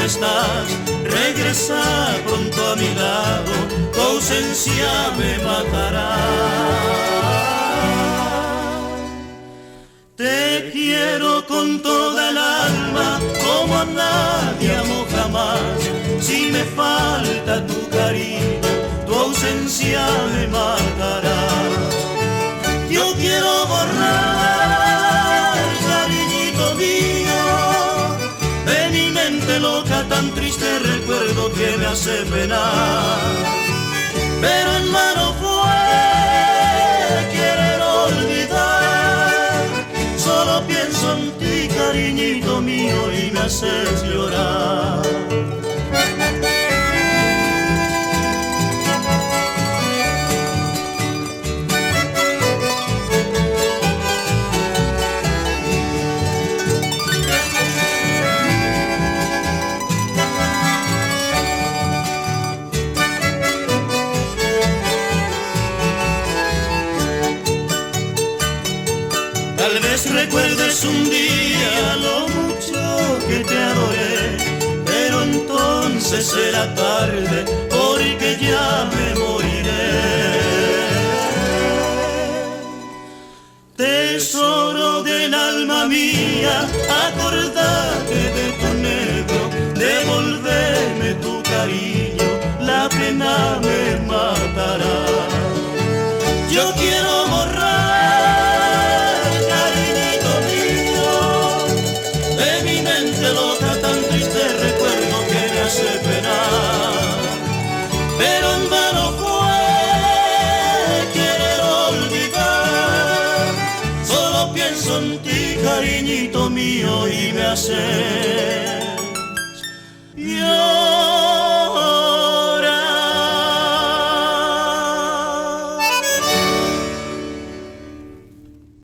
dónde estás, regresa pronto a mi lado, tu ausencia me matará. Te quiero con toda el alma, como a nadie amo jamás. Si me falta tu cariño, tu ausencia me matará. Yo quiero borrar, cariñito mío, de mi mente loca tan triste recuerdo que me hace penar. Pero en vano fue querer olvidar, solo pienso en ti, cariñito mío, y me haces llorar. Tal vez recuerdes un día lo mucho que te adoré, pero entonces será tarde porque ya me moriré. Tesoro del alma mía, acordate de tu negro, devolverme tu cariño, la pena me matará. Yo quiero borrar, cariñito mío, de mi mente loca tan triste recuerdo que me hace penar. Pero en vano fue querer olvidar, solo pienso en ti, cariñito mío, y me hace